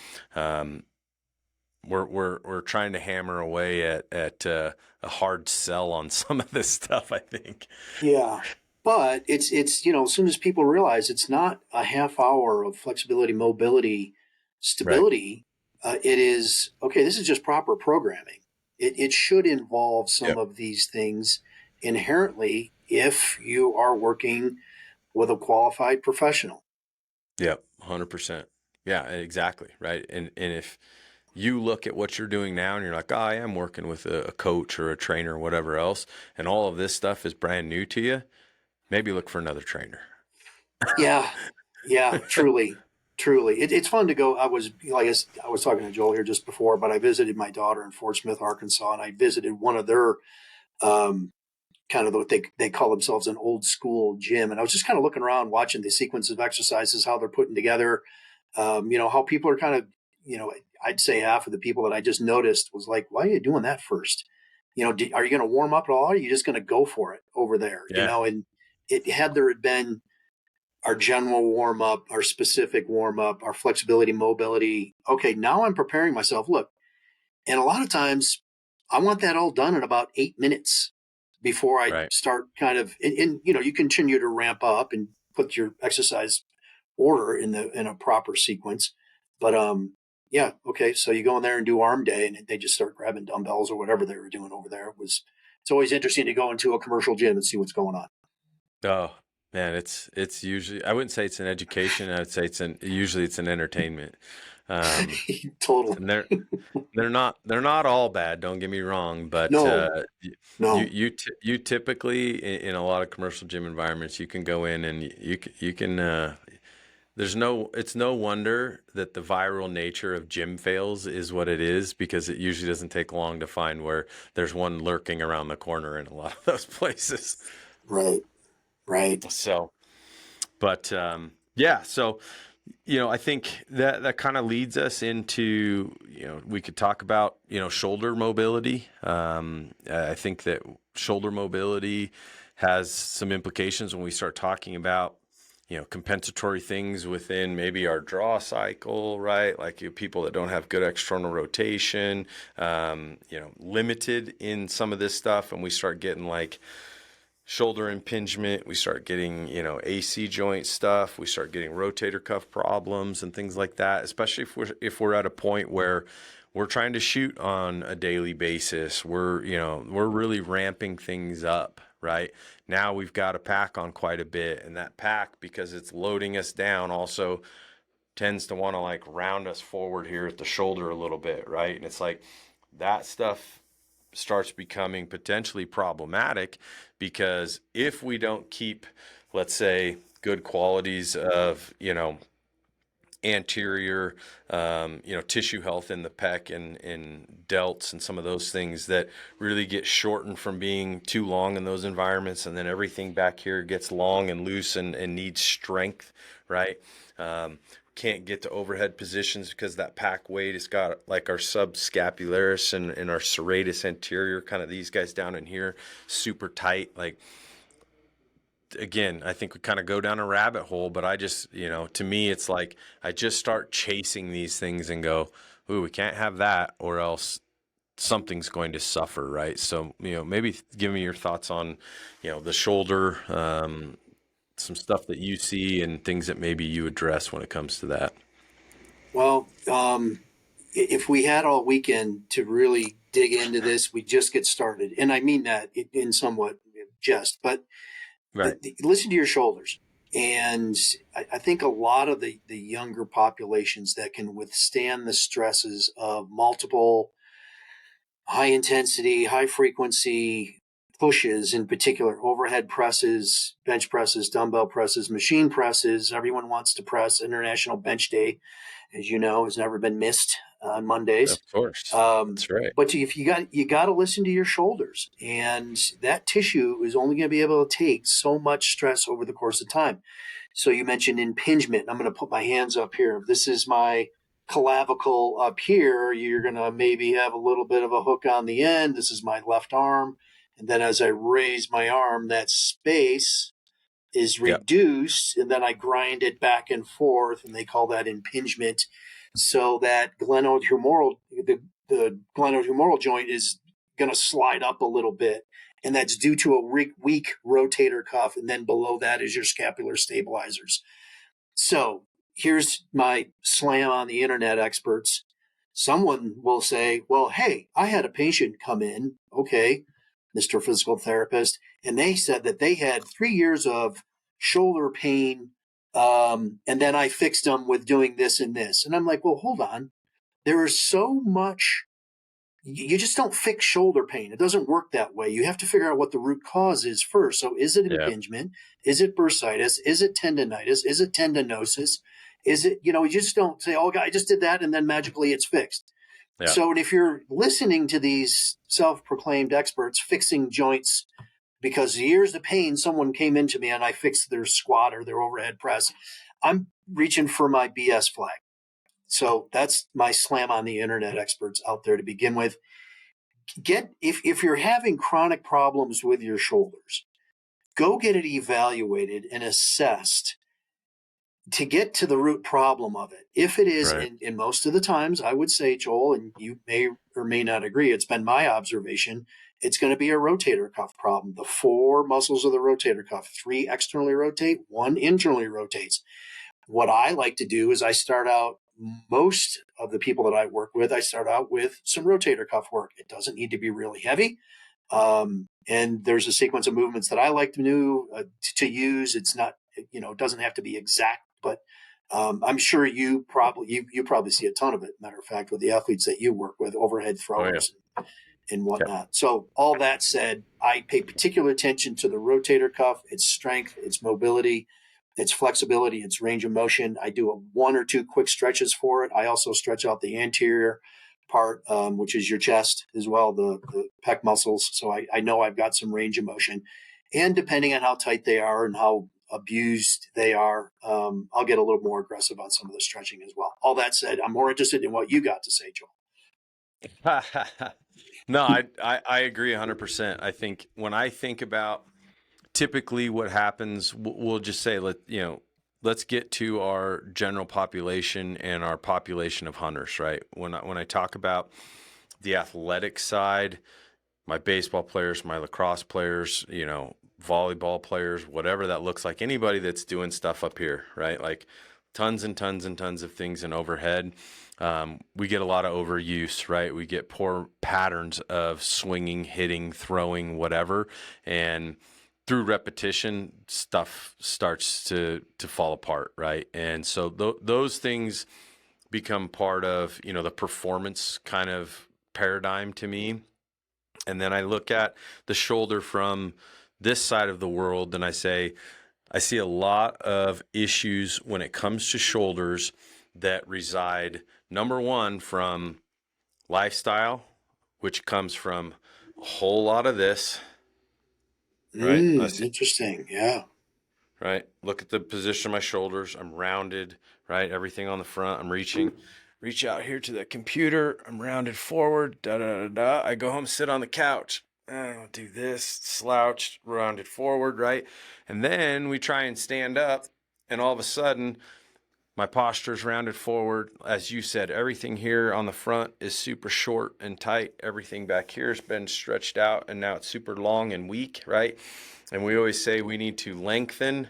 we're trying to hammer away at a hard sell on some of this stuff, I think. Yeah. But it's as soon as people realize it's not a half hour of flexibility, mobility, Right. stability, it is okay. This is just proper programming. It should involve some Yep. of these things inherently if you are working with a qualified professional. Yep. 100%. Yeah, exactly. Right. And if you look at what you're doing now and you're like, oh, I am working with a coach or a trainer or whatever else, and all of this stuff is brand new to you, maybe look for another trainer. Yeah, yeah, truly, truly. It's fun to go. I was talking to Joel here just before, but I visited my daughter in Fort Smith, Arkansas, and I visited one of their um, kind of what they call themselves an old school gym. And I was just kind of looking around, watching the sequence of exercises, how they're putting together. How people are kind of, you know, I'd say half of the people that I just noticed was like, why are you doing that first? Are you going to warm up at all? Or are you just going to go for it over there? Yeah. And there had been our general warm up, our specific warm up, our flexibility, mobility. Okay, now I'm preparing myself. Look, and a lot of times I want that all done in about 8 minutes before I Right. start kind of, you continue to ramp up and put your exercise order in a proper sequence. But yeah, okay. So you go in there and do arm day, and they just start grabbing dumbbells or whatever they were doing over there. It's always interesting to go into a commercial gym and see what's going on. Oh man, it's usually, I wouldn't say it's an education. I'd say usually it's an entertainment. Um, Totally. and they're not all bad. Don't get me wrong, but No, no. you typically in a lot of commercial gym environments, you can go in and you can. It's no wonder that the viral nature of gym fails is what it is because it usually doesn't take long to find where there's one lurking around the corner in a lot of those places. Right, right. So, but yeah, so I think that kind of leads us into, we could talk about, shoulder mobility. I think that shoulder mobility has some implications when we start talking about, compensatory things within maybe our draw cycle, right? Like people that don't have good external rotation, limited in some of this stuff. And we start getting like, shoulder impingement, we start getting, AC joint stuff, we start getting rotator cuff problems and things like that, especially if we're at a point where we're trying to shoot on a daily basis. We're really ramping things up, right? Now we've got to pack on quite a bit, and that pack, because it's loading us down, also tends to want to like round us forward here at the shoulder a little bit, right? And it's like that stuff starts becoming potentially problematic because if we don't keep, let's say, good qualities of, anterior, tissue health in the pec and delts and some of those things that really get shortened from being too long in those environments. And then everything back here gets long and loose and needs strength, right? can't get to overhead positions because that pack weight has got like our subscapularis and our serratus anterior, kind of these guys down in here, super tight. Like, again, I think we kind of go down a rabbit hole, but I just, to me, it's like I just start chasing these things and go, ooh, we can't have that, or else something's going to suffer, right? So, maybe give me your thoughts on, the shoulder, some stuff that you see and things that maybe you address when it comes to that. Well, if we had all weekend to really dig into this, we just get started. And I mean that in somewhat jest, but Right. listen to your shoulders. And I think a lot of the younger populations that can withstand the stresses of multiple high intensity, high frequency pushes, in particular overhead presses, bench presses, dumbbell presses, machine presses. Everyone wants to press. International Bench Day, as you know, has never been missed on Of Mondays. course. Um, That's right. but if you got to listen to your shoulders, and that tissue is only going to be able to take so much stress over the course of time. So you mentioned impingement. I'm going to put my hands up here. If this is my clavicle up here, you're going to maybe have a little bit of a hook on the end. This is my left arm. And then as I raise my arm, that space is Yep. reduced, and then I grind it back and forth, and they call that impingement. So that the glenohumeral joint is going to slide up a little bit, and that's due to a weak rotator cuff, and then below that is your scapular stabilizers. So here's my slam on the internet experts. Someone will say, well, hey, I had a patient come in, okay, Mr. Physical Therapist, and they said that they had 3 years of shoulder pain. And then I fixed them with doing this and this. And I'm like, well, hold on. There is so much you just don't fix shoulder pain. It doesn't work that way. You have to figure out what the root cause is first. So is it Yeah. impingement? Is it bursitis? Is it tendonitis? Is it tendinosis? Is it, you just don't say, oh, I just did that and then magically it's fixed. Yeah. So if you're listening to these self-proclaimed experts fixing joints because years of pain, someone came into me and I fixed their squat or their overhead press, I'm reaching for my BS flag. So that's my slam on the internet experts out there to begin with. If you're having chronic problems with your shoulders, go get it evaluated and assessed to get to the root problem of it. If it is, Right. in most of the times, I would say, Joel, and you may or may not agree, it's been my observation, it's going to be a rotator cuff problem. The four muscles of the rotator cuff, three externally rotate, one internally rotates. What I like to do is I start out, most of the people that I work with, I start out with some rotator cuff work. It doesn't need to be really heavy. And there's a sequence of movements that I like to do to use. It's not, it doesn't have to be exact, but I'm sure you probably see a ton of it. Matter of fact, with the athletes that you work with, overhead Oh yeah. throwers and Yep. whatnot. So all that said, I pay particular attention to the rotator cuff, its strength, its mobility, its flexibility, its range of motion. I do one or two quick stretches for it. I also stretch out the anterior part, which is your chest as well, the pec muscles. So I know I've got some range of motion. And depending on how tight they are and how abused they are, I'll get a little more aggressive on some of the stretching as well. All that said, I'm more interested in what you got to say, Joel. No, I agree 100%. I think when I think about typically what happens, we'll just say, let's get to our general population and our population of hunters, right? When I talk about the athletic side, my baseball players, my lacrosse players, volleyball players, whatever that looks like, anybody that's doing stuff up here, right? Like tons and tons and tons of things in overhead. We get a lot of overuse, right? We get poor patterns of swinging, hitting, throwing, whatever. And through repetition, stuff starts to fall apart, right? And so those things become part of, the performance kind of paradigm to me. And then I look at the shoulder from this side of the world and I see a lot of issues when it comes to shoulders that reside, number one, from lifestyle, which comes from a whole lot of this, right? I see, Interesting. Yeah. right? Look at the position of my shoulders. I'm rounded, right? Everything on the front. I'm reach out here to the computer. I'm rounded forward. Da da da da. I go home, sit on the couch. I'll do this, slouched, rounded forward, right? And then we try and stand up, and all of a sudden, my posture's rounded forward. As you said, everything here on the front is super short and tight. Everything back here has been stretched out, and now it's super long and weak, right? And we always say we need to lengthen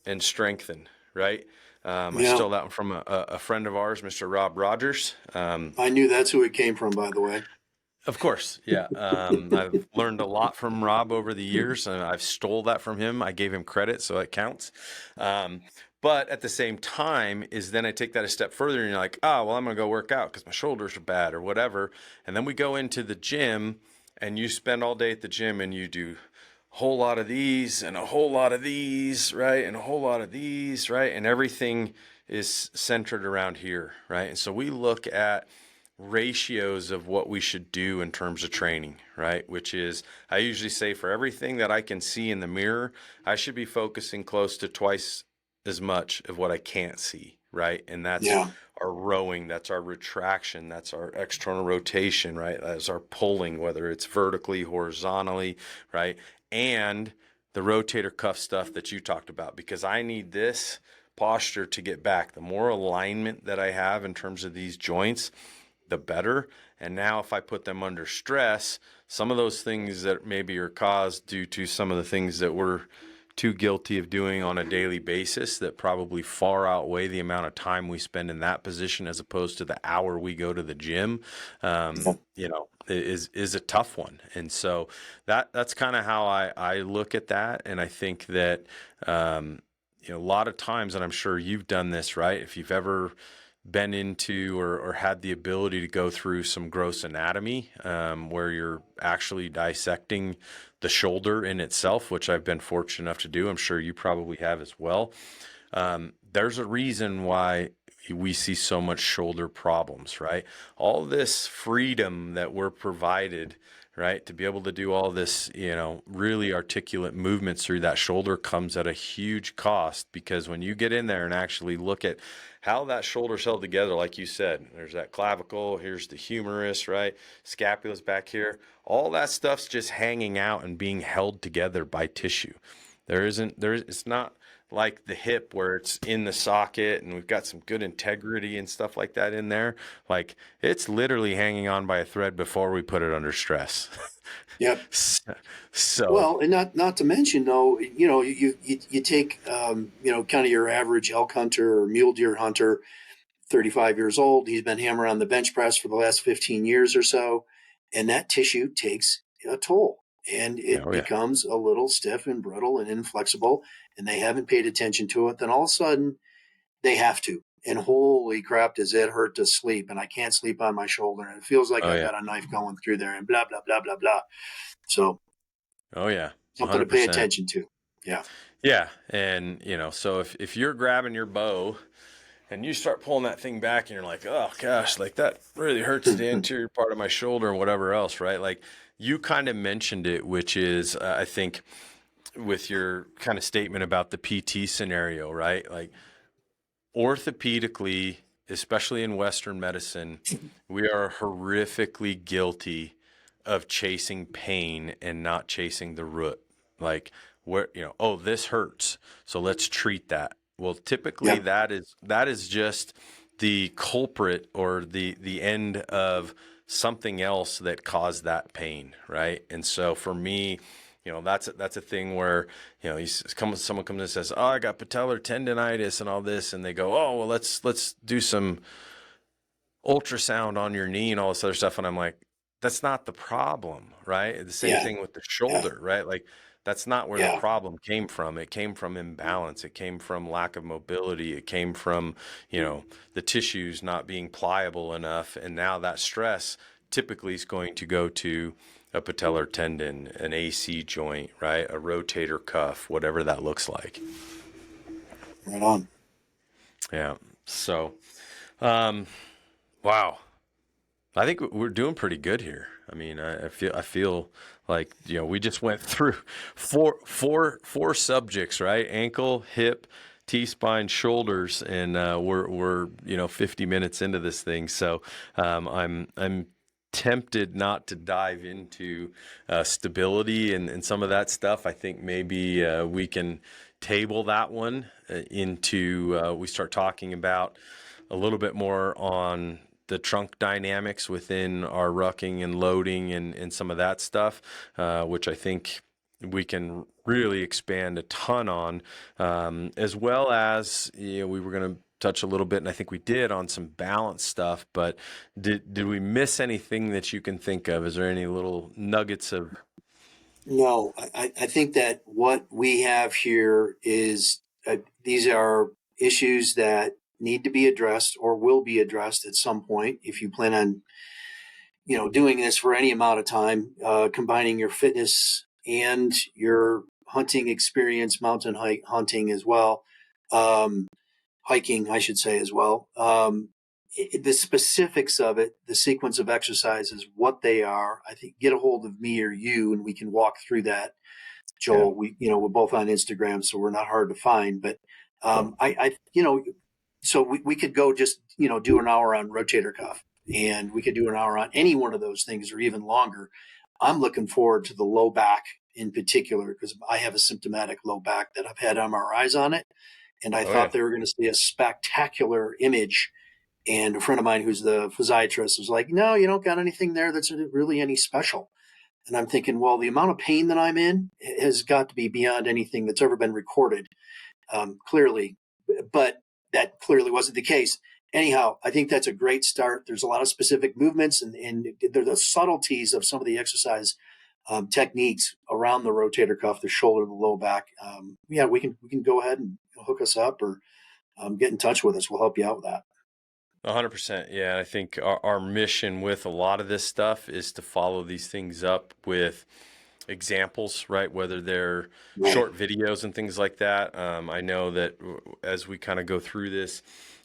and strengthen, right? I Yeah. stole that one from a friend of ours, Mr. Rob Rogers. I knew that's who it came from, by the way. Of course, yeah. I've learned a lot from Rob over the years, and I've stole that from him. I gave him credit, so it counts. Um, but at the same time, is then I take that a step further, and you're like, oh, well, I'm going to go work out because my shoulders are bad or whatever. And then we go into the gym, and you spend all day at the gym, and you do a whole lot of these and a whole lot of these, right? And a whole lot of these, right? And everything is centered around here, right? And so we look at ratios of what we should do in terms of training, right? Which is, I usually say for everything that I can see in the mirror, I should be focusing close to twice as much of what I can't see, right? And that's Yeah. our rowing, that's our retraction, that's our external rotation, right? That's our pulling, whether it's vertically, horizontally, right? And the rotator cuff stuff that you talked about, because I need this posture to get back. The more alignment that I have in terms of these joints, the better. And now if I put them under stress, some of those things that maybe are caused due to some of the things that we're too guilty of doing on a daily basis that probably far outweigh the amount of time we spend in that position as opposed to the hour we go to the gym, is a tough one. And so that's kind of how I look at that. And I think that, a lot of times, and I'm sure you've done this, right? If you've ever been into or had the ability to go through some gross anatomy, where you're actually dissecting the shoulder in itself, which I've been fortunate enough to do. I'm sure you probably have as well. There's a reason why we see so much shoulder problems, right? All this freedom that we're provided, right, to be able to do all this, really articulate movements through that shoulder comes at a huge cost, because when you get in there and actually look at how that shoulder's held together, like you said, there's that clavicle, here's the humerus, right? Scapula's back here. All that stuff's just hanging out and being held together by tissue. It's not like the hip where it's in the socket and we've got some good integrity and stuff like that in there. Like, it's literally hanging on by a thread before we put it under stress. Yep. So, Well, and not to mention though, you take kind of your average elk hunter or mule deer hunter, 35 years old. He's been hammering on the bench press for the last 15 years or so, and that tissue takes a toll, and it oh yeah, becomes a little stiff and brittle and inflexible, and they haven't paid attention to it. Then all of a sudden they have to. And holy crap, does it hurt to sleep? And I can't sleep on my shoulder. And it feels like oh I've yeah, got a knife going through there and blah, blah, blah, blah, blah. So oh yeah, something to pay 100%. attention to. Yeah. Yeah, and so if you're grabbing your bow and you start pulling that thing back and you're like, oh gosh, like that really hurts the anterior part of my shoulder and whatever else, right? Like, you kind of mentioned it, which is, I think, with your kind of statement about the PT scenario, right? Like, orthopedically, especially in Western medicine, we are horrifically guilty of chasing pain and not chasing the root. Like, where, oh, this hurts, so let's treat that. Well, typically Yep. that is just the culprit or the end of something else that caused that pain, right? And so for me, that's a thing where, someone comes and says, "Oh, I got patellar tendonitis and all this," and they go, "Oh, well, let's do some ultrasound on your knee and all this other stuff," and I'm like, that's not the problem, right? The same Yeah. thing with the Yeah. shoulder, right? Like, that's not where the Yeah. problem came from. It came from imbalance. It came from lack of mobility. It came from, the tissues not being pliable enough. And now that stress typically is going to go to a patellar tendon, an AC joint, right? A rotator cuff, whatever that looks like. Right on. Yeah. So, um, wow. I think we're doing pretty good here. I mean, I feel like, we just went through four subjects, right? Ankle, hip, T spine, shoulders, and we're 50 minutes into this thing. So I'm tempted not to dive into stability and some of that stuff. I think maybe we can table that one into we start talking about a little bit more on the trunk dynamics within our rucking and loading and some of that stuff, which I think we can really expand a ton on, as well as we were going to touch a little bit, and I think we did on some balance stuff. But did we miss anything that you can think of? Is there any little nuggets of? No, I think that what we have here is these are issues that need to be addressed or will be addressed at some point if you plan on doing this for any amount of time, combining your fitness and your hunting experience, mountain hike hunting as well, um, hiking, I should say as well. The specifics of it, the sequence of exercises, what they are, I think get a hold of me or you, and we can walk through that. Yeah. Joel, we're both on Instagram, so we're not hard to find. But so we could go just do an hour on rotator cuff, and we could do an hour on any one of those things, or even longer. I'm looking forward to the low back in particular because I have a symptomatic low back that I've had MRIs on it, and I Oh yeah. thought they were going to see a spectacular image. And a friend of mine who's the physiatrist was like, "No, you don't got anything there that's really any special." And I'm thinking, well, the amount of pain that I'm in has got to be beyond anything that's ever been recorded, clearly. But that clearly wasn't the case. Anyhow, I think that's a great start. There's a lot of specific movements, and there are the subtleties of some of the exercise techniques around the rotator cuff, the shoulder, the low back. Yeah, we can go ahead and hook us up or get in touch with us. We'll help you out with that. 100%. Yeah, I think our mission with a lot of this stuff is to follow these things up with examples, right? Whether they're Right. short videos and things like that. I know that as we kind of go through this,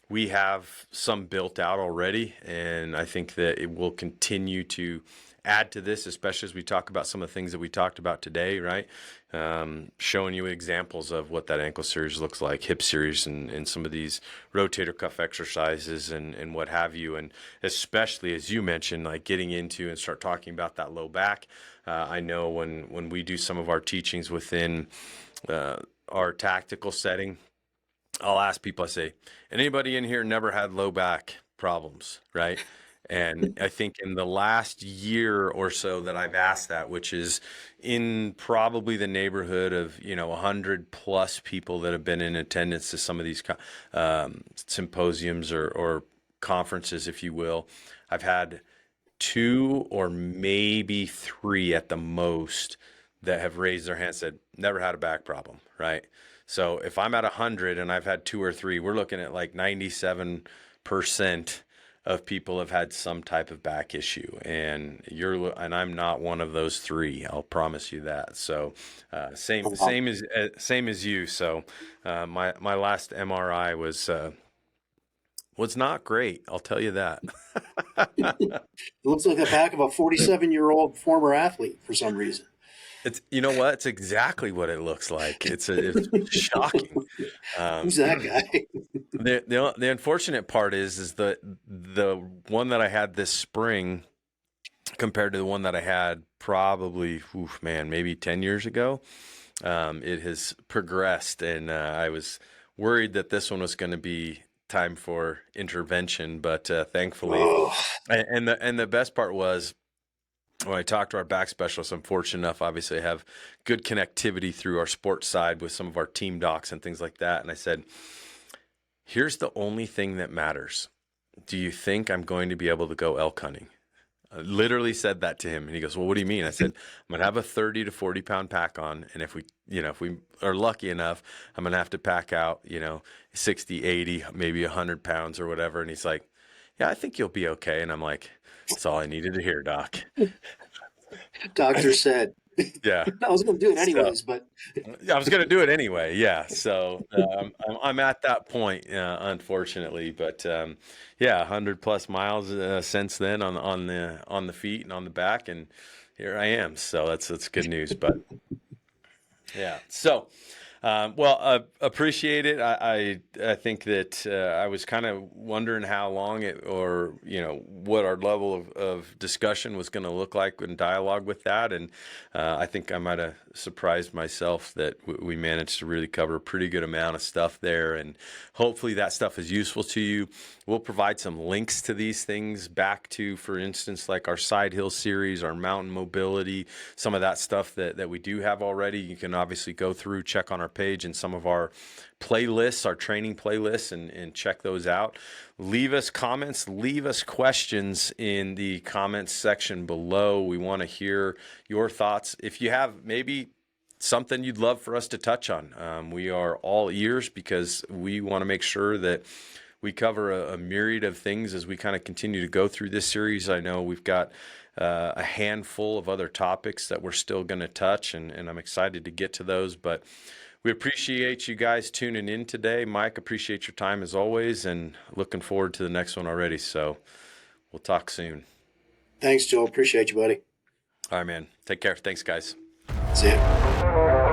we have some built out already, and I think that it will continue to add to this, especially as we talk about some of the things that we talked about today, right? Showing you examples of what that ankle series looks like, hip series, and some of these rotator cuff exercises and what have you. And especially as you mentioned, like getting into and start talking about that low back. I know when we do some of our teachings within our tactical setting, I'll ask people, I say, anybody in here never had low back problems, right? And I think in the last year or so that I've asked that, which is in probably the neighborhood of, 100 plus people that have been in attendance to some of these symposiums or conferences, if you will, I've had two or maybe three at the most that have raised their hand, said never had a back problem, right? So if I'm at 100 and I've had two or three, we're looking at like 97% of people have had some type of back issue, and I'm not one of those three. I'll promise you that. So same as you. So my last MRI was not great. I'll tell you that. It looks like the back of a 47-year-old former athlete for some reason. It's what? It's exactly what it looks like. It's shocking. Um, Who's that guy? the unfortunate part is the one that I had this spring compared to the one that I had probably, oof, man, maybe 10 years ago. It has progressed, and I was worried that this one was going to be time for intervention, but thankfully, Oh, and the best part was when I talked to our back specialists. I'm fortunate enough, obviously, I have good connectivity through our sports side with some of our team docs and things like that. And I said, here's the only thing that matters. Do you think I'm going to be able to go elk hunting? I literally said that to him. And he goes, well, what do you mean? I said, I'm going to have a 30 to 40 pound pack on. And if we are lucky enough, I'm going to have to pack out, 60, 80, maybe 100 pounds or whatever. And he's like, yeah, I think you'll be okay. And I'm like, that's all I needed to hear, doc. doctor said. Yeah. I was going to do it So anyways, but I was going to do it anyway. Yeah. So I'm at that point, unfortunately, but yeah, 100+ miles since then on the feet and on the back, and here I am. So that's good news. But yeah. So, well, appreciate it. I think that I was kind of wondering how long it, or what our level of discussion was going to look like in dialogue with that, and I think I might have surprised myself that we managed to really cover a pretty good amount of stuff there, and hopefully that stuff is useful to you. We'll provide some links to these things back to, for instance, like our Side Hill series, our mountain mobility, some of that stuff that we do have already. You can obviously go through, check on our page and some of our playlists, our training playlists, and check those out. Leave us comments, leave us questions in the comments section below. We want to hear your thoughts. If you have maybe something you'd love for us to touch on, we are all ears, because we want to make sure that we cover a myriad of things as we kind of continue to go through this series. I know we've got a handful of other topics that we're still going to touch, and I'm excited to get to those. But we appreciate you guys tuning in today. Mike, appreciate your time as always, and looking forward to the next one already. So we'll talk soon. thanks, Joel. Appreciate you, buddy. All right, man. Take care. Thanks, guys. See ya.